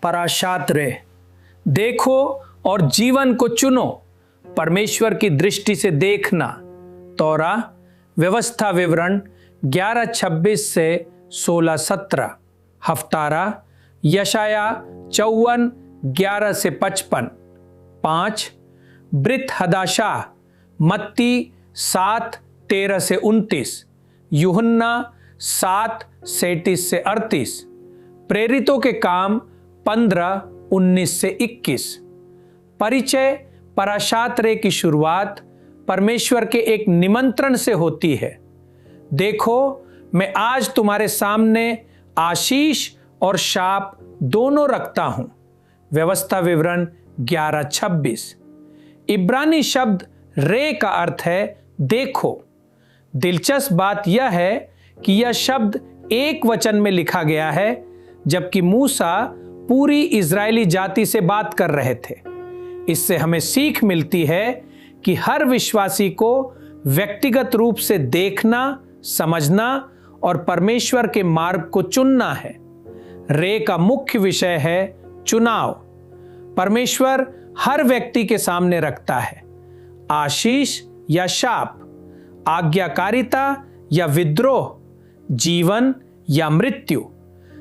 पराशास्त्र, देखो और जीवन को चुनो, परमेश्वर की दृष्टि से देखना। तौरा व्यवस्था विवरण 11:26 से 16:17। हफ्तारा यशाया 54:11 से 55। 5 ब्रित हदाशाह मत्ती 7:13 से 29। यूहन्ना 7:37 से 38। प्रेरितों के काम 15:19 से 21। परिचय पराशास्त्र की शुरुआत परमेश्वर के एक निमंत्रण से होती है। देखो, मैं आज तुम्हारे सामने आशीष और शाप दोनों रखता हूं। व्यवस्था विवरण 11:26। इब्रानी शब्द रे का अर्थ है देखो। दिलचस्प बात यह है कि यह शब्द एक वचन में लिखा गया है, जबकि मूसा पूरी इजरायली जाति से बात कर रहे थे। इससे हमें सीख मिलती है कि हर विश्वासी को व्यक्तिगत रूप से देखना, समझना और परमेश्वर के मार्ग को चुनना है। रे का मुख्य विषय है चुनाव। परमेश्वर हर व्यक्ति के सामने रखता है आशीष या शाप, आज्ञाकारिता या विद्रोह, जीवन या मृत्यु।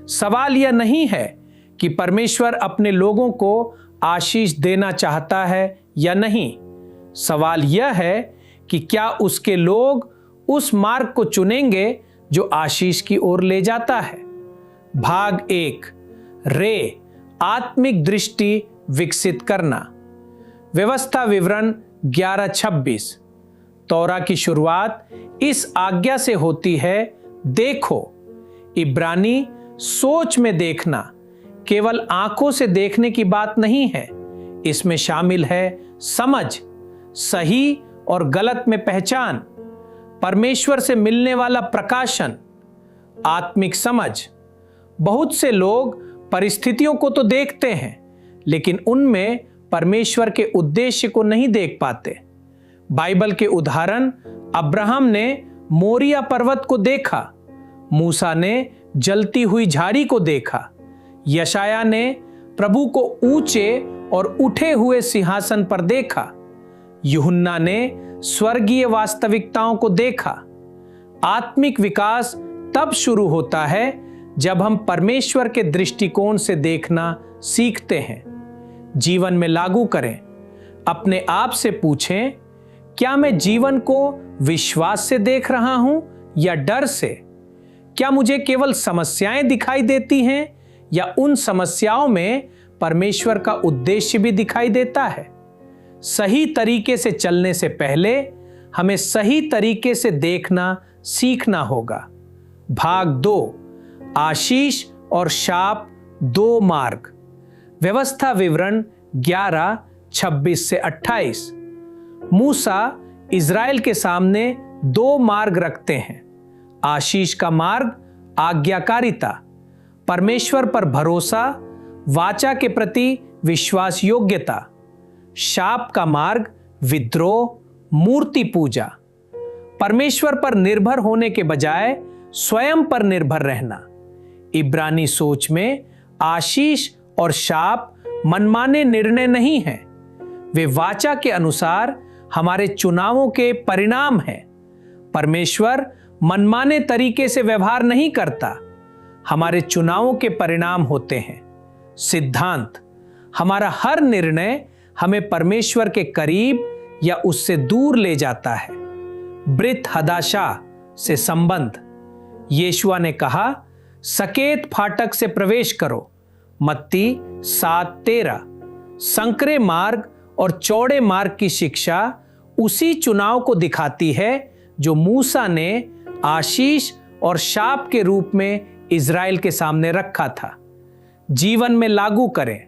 सवाल यह नहीं है कि परमेश्वर अपने लोगों को आशीष देना चाहता है या नहीं। सवाल यह है कि क्या उसके लोग उस मार्ग को चुनेंगे जो आशीष की ओर ले जाता है। भाग 1, रे आत्मिक दृष्टि विकसित करना। व्यवस्था विवरण 11:26। तौरा की शुरुआत इस आज्ञा से होती है, देखो। इब्रानी सोच में देखना केवल आंखों से देखने की बात नहीं है, इसमें शामिल है समझ, सही और गलत में पहचान, परमेश्वर से मिलने वाला प्रकाशन, आत्मिक समझ। बहुत से लोग परिस्थितियों को तो देखते हैं, लेकिन उनमें परमेश्वर के उद्देश्य को नहीं देख पाते। बाइबल के उदाहरण, अब्राहम ने मोरिया पर्वत को देखा, मूसा ने जलती हुई झाड़ी को देखा, यशाया ने प्रभु को ऊंचे और उठे हुए सिंहासन पर देखा, यूहन्ना ने स्वर्गीय वास्तविकताओं को देखा। आत्मिक विकास तब शुरू होता है जब हम परमेश्वर के दृष्टिकोण से देखना सीखते हैं। जीवन में लागू करें। अपने आप से पूछें, क्या मैं जीवन को विश्वास से देख रहा हूं या डर से? क्या मुझे केवल समस्याएं दिखाई देती हैं या उन समस्याओं में परमेश्वर का उद्देश्य भी दिखाई देता है? सही तरीके से चलने से पहले हमें सही तरीके से देखना सीखना होगा। भाग 2, आशीष और शाप 2 मार्ग। व्यवस्था विवरण 11:26 से 28। मूसा इज़राइल के सामने 2 मार्ग रखते हैं। आशीष का मार्ग आज्ञाकारिता, परमेश्वर पर भरोसा, वाचा के प्रति विश्वास योग्यता। शाप का मार्ग विद्रोह, मूर्ति पूजा, परमेश्वर पर निर्भर होने के बजाय स्वयं पर निर्भर रहना। इब्रानी सोच में आशीष और शाप मनमाने निर्णय नहीं हैं, वे वाचा के अनुसार हमारे चुनावों के परिणाम हैं। परमेश्वर मनमाने तरीके से व्यवहार नहीं करता, हमारे चुनावों के परिणाम होते हैं। सिद्धांत, हमारा हर निर्णय हमें परमेश्वर के करीब या उससे दूर ले जाता है। ब्रित हदाशाह से संबंध, यीशुआ ने कहा, सकेत फाटक से प्रवेश करो, मत्ती 7:13। संकरे मार्ग और चौड़े मार्ग की शिक्षा उसी चुनाव को दिखाती है जो मूसा ने आशीष और शाप के रूप में इज़राइल के सामने रखा था। जीवन में लागू करें।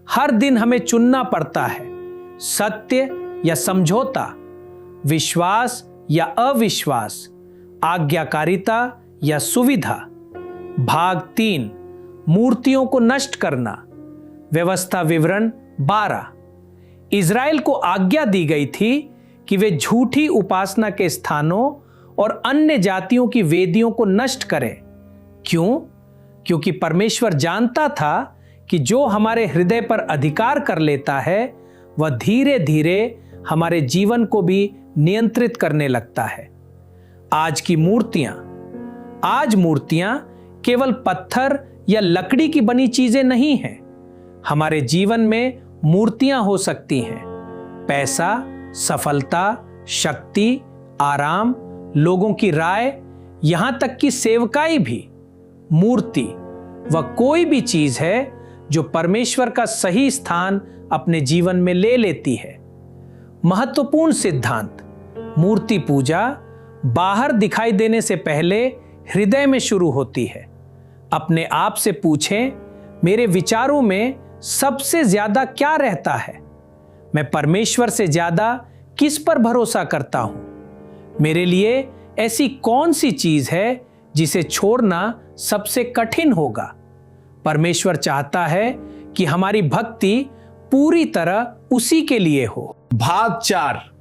हर दिन हमें चुनना पड़ता है, सत्य या समझौता, विश्वास या अविश्वास, आज्ञाकारिता या सुविधा। भाग 3, मूर्तियों को नष्ट करना। व्यवस्था विवरण 12। इज़राइल को आज्ञा दी गई थी कि वे झूठी उपासना के स्थानों और अन्य जातियों की वेदियों को नष्ट करें। क्यों? क्योंकि परमेश्वर जानता था कि जो हमारे हृदय पर अधिकार कर लेता है वह धीरे धीरे हमारे जीवन को भी नियंत्रित करने लगता है। आज मूर्तियां केवल पत्थर या लकड़ी की बनी चीजें नहीं हैं। हमारे जीवन में मूर्तियां हो सकती हैं पैसा, सफलता, शक्ति, आराम, लोगों की राय, यहां तक कि सेवकाई भी। मूर्ति वह कोई भी चीज है जो परमेश्वर का सही स्थान अपने जीवन में ले लेती है। महत्वपूर्ण सिद्धांत: मूर्ति पूजा बाहर दिखाई देने से पहले हृदय में शुरू होती है। अपने आप से पूछें, मेरे विचारों में सबसे ज्यादा क्या रहता है? मैं परमेश्वर से ज्यादा किस पर भरोसा करता हूं? मेरे लिए ऐसी कौन सी चीज है जिसे छोड़ना सबसे कठिन होगा? परमेश्वर चाहता है कि हमारी भक्ति पूरी तरह उसी के लिए हो। भाग 4: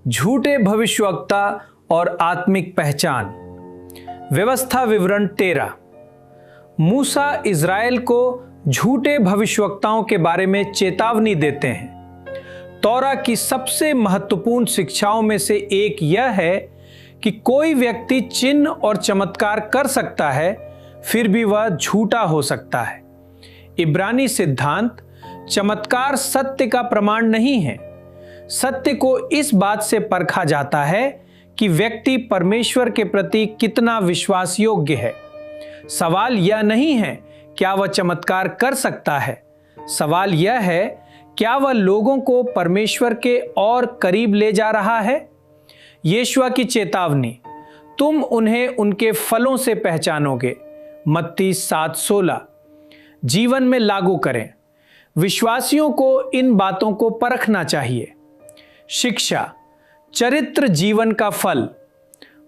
झूठे भविष्यवक्ता और आत्मिक पहचान। व्यवस्था विवरण 13। मूसा इज़राइल को झूठे भविष्यवक्ताओं के बारे में चेतावनी देते हैं। तौरा की सबसे महत्वपूर्ण शिक्षाओं में से एक यह है कि कोई व्यक्ति चिन्ह और चमत्कार कर सकता है, फिर भी वह झूठा हो सकता है। इब्रानी सिद्धांत: चमत्कार सत्य का प्रमाण नहीं है। सत्य को इस बात से परखा जाता है कि व्यक्ति परमेश्वर के प्रति कितना विश्वास योग्य है। सवाल यह नहीं है क्या वह चमत्कार कर सकता है, सवाल यह है क्या वह लोगों को परमेश्वर के और करीब ले जा रहा है। यीशुआ की चेतावनी: तुम उन्हें उनके फलों से पहचानोगे। मत्ती 7:16। जीवन में लागू करें। विश्वासियों को इन बातों को परखना चाहिए। शिक्षा: चरित्र जीवन का फल।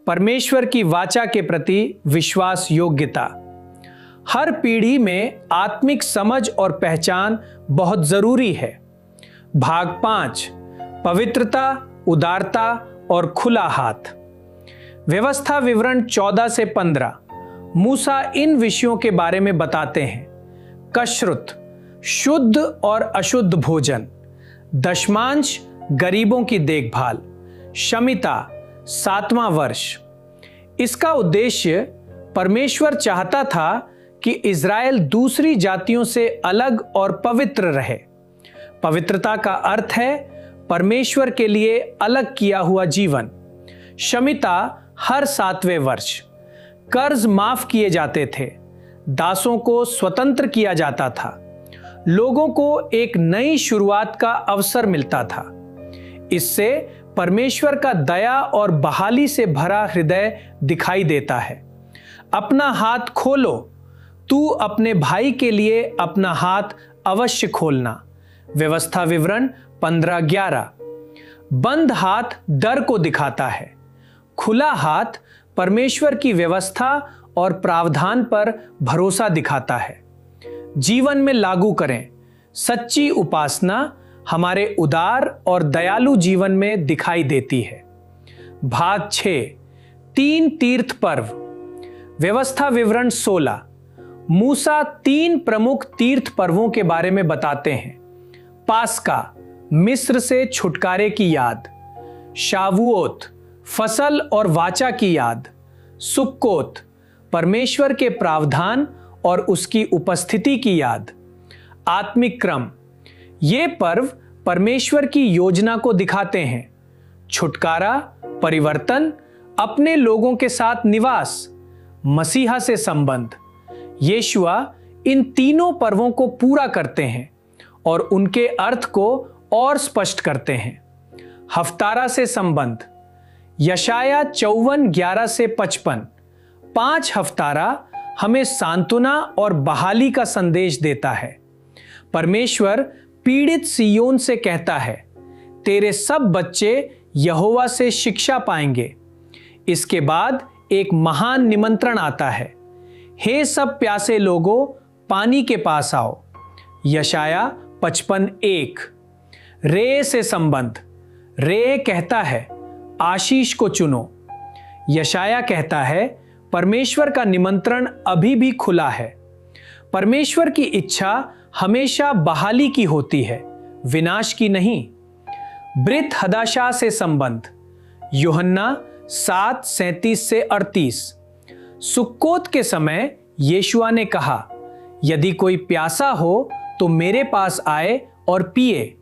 परमेश्वर की वाचा के प्रति विश्वास योग्यता। हर पीढ़ी में आत्मिक समझ और पहचान बहुत जरूरी है। भाग 5: पवित्रता, उदारता और खुला हाथ। व्यवस्था विवरण 14 से 15। मूसा इन विषयों के बारे में बताते हैं: कशरुत, शुद्ध और अशुद्ध भोजन, दशमांश, गरीबों की देखभाल, शमिता, 7वां वर्ष। इसका उद्देश्य परमेश्वर चाहता था कि इज़राइल दूसरी जातियों से अलग और पवित्र रहे। पवित्रता का अर्थ है परमेश्वर के लिए अलग किया हुआ जीवन। शमिता हर 7वें वर्ष। कर्ज माफ किए जाते थे, दासों को स्वतंत्र किया जाता था, लोगों को एक नई शुरुआत का अवसर मिलता था। इससे परमेश्वर का दया और बहाली से भरा हृदय दिखाई देता है। अपना हाथ खोलो, तू अपने भाई के लिए अपना हाथ अवश्य खोलना। व्यवस्था विवरण 15:11। बंद हाथ डर को दिखाता है, खुला हाथ परमेश्वर की व्यवस्था और प्रावधान पर भरोसा दिखाता है। जीवन में लागू करें। सच्ची उपासना हमारे उदार और दयालु जीवन में दिखाई देती है। भाग 6: 3 तीर्थ पर्व। व्यवस्था विवरण 16। मूसा 3 प्रमुख तीर्थ पर्वों के बारे में बताते हैं: पास्का, मिस्र से छुटकारे की याद; शावुओत, फसल और वाचा की याद; सुक्कोत, परमेश्वर के प्रावधान और उसकी उपस्थिति की याद। आत्मिक क्रम: ये पर्व परमेश्वर की योजना को दिखाते हैं। छुटकारा, परिवर्तन, अपने लोगों के साथ निवास, मसीहा से संबंध। यीशुआ इन तीनों पर्वों को पूरा करते हैं और उनके अर्थ को और स्पष्ट करते हैं। हफ्तारा से संबंध। यशाया 54:11 से 55। 5 हफ्तारा हमें सांत्वना और बहाली का संदेश देता है। परमेश्वर पीड़ित सियोन से कहता है, तेरे सब बच्चे यहोवा से शिक्षा पाएंगे। इसके बाद एक महान निमंत्रण आता है: हे सब प्यासे लोगों, पानी के पास आओ। यशाया 55:1। रे से संबंध। रे कहता है, आशीष को चुनो। यशाया कहता है, परमेश्वर का निमंत्रण अभी भी खुला है। परमेश्वर की इच्छा हमेशा बहाली की होती है, विनाश की नहीं। ब्रित हदाशा से संबंध, यूहन्ना 7:37-38। सुक्कोत के समय यीशुआ ने कहा, यदि कोई प्यासा हो तो मेरे पास आए और पिए।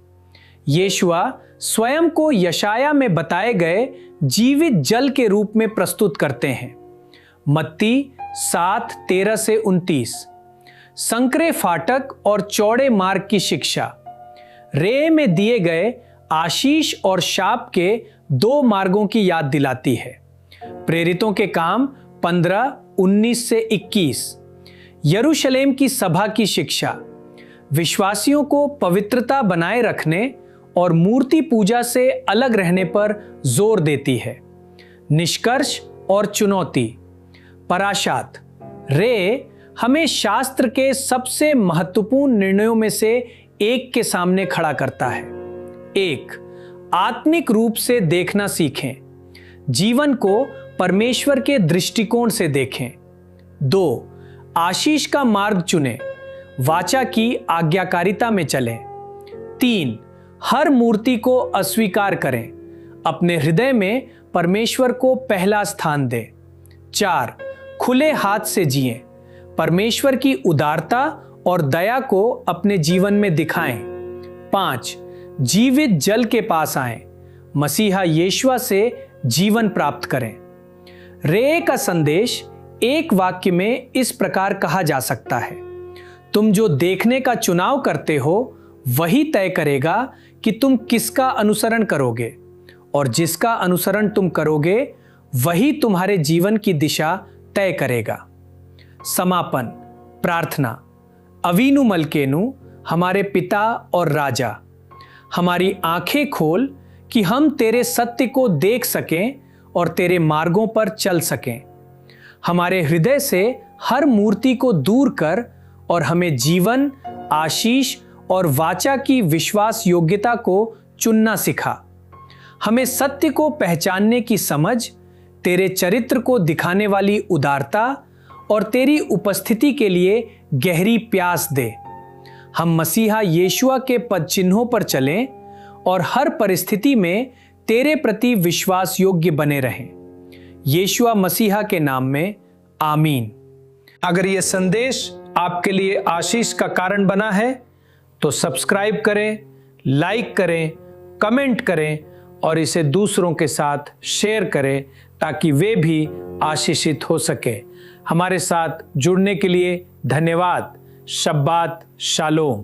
यीशुआ स्वयं को यशाया में बताए गए जीवित जल के रूप में प्रस्तुत करते हैं। मत्ती 7:13-29। संकरे फाटक और चौड़े मार्ग की शिक्षा, रे में दिए गए आशीष और शाप के 2 मार्गों की याद दिलाती है। प्रेरितों के काम 15:19-21। यरूशलेम की सभा की शिक्षा, विश्वासियों को पवित्रता बनाए रखने और मूर्ति पूजा से अलग रहने पर जोर देती है। निष्कर्ष और चुनौती, पराशात, रे हमें शास्त्र के सबसे महत्वपूर्ण निर्णयों में से एक के सामने खड़ा करता है। 1. आत्मिक रूप से देखना सीखें, जीवन को परमेश्वर के दृष्टिकोण से देखें। 2. आशीष का मार्ग चुनें, वाचा की आज्ञाकारिता में चलें। 3. हर मूर्ति को अस्वीकार करें, अपने हृदय में परमेश्वर को पहला स्थान दें। 4. खुले हाथ से जिएं, परमेश्वर की उदारता और दया को अपने जीवन में दिखाएं। 5. जीवित जल के पास आएं, मसीहा यीशुआ से जीवन प्राप्त करें। रे का संदेश एक वाक्य में इस प्रकार कहा जा सकता है, तुम जो देखने का चुनाव करते हो वही तय करेगा कि तुम किसका अनुसरण करोगे, और जिसका अनुसरण तुम करोगे वही तुम्हारे जीवन की दिशा तय करेगा। समापन, प्रार्थना। अवीनु मलकेनु, हमारे पिता और राजा, हमारी आंखें खोल कि हम तेरे सत्य को देख सकें और तेरे मार्गों पर चल सकें। हमारे हृदय से हर मूर्ति को दूर कर और हमें जीवन, आशीष और वाचा की विश्वास योग्यता को चुनना सिखा। हमें सत्य को पहचानने की समझ, तेरे चरित्र को दिखाने वाली उदारता और तेरी उपस्थिति के लिए गहरी प्यास दे। हम मसीहा यीशुआ के पद चिन्हों पर चलें और हर परिस्थिति में तेरे प्रति विश्वास योग्य बने रहें। यीशुआ मसीहा के नाम में, आमीन। अगर यह संदेश आपके लिए आशीष का कारण बना है तो सब्सक्राइब करें, लाइक करें, कमेंट करें और इसे दूसरों के साथ शेयर करें ताकि वे भी आशीषित हो सके। हमारे साथ जुड़ने के लिए धन्यवाद। शब्बात शालोम।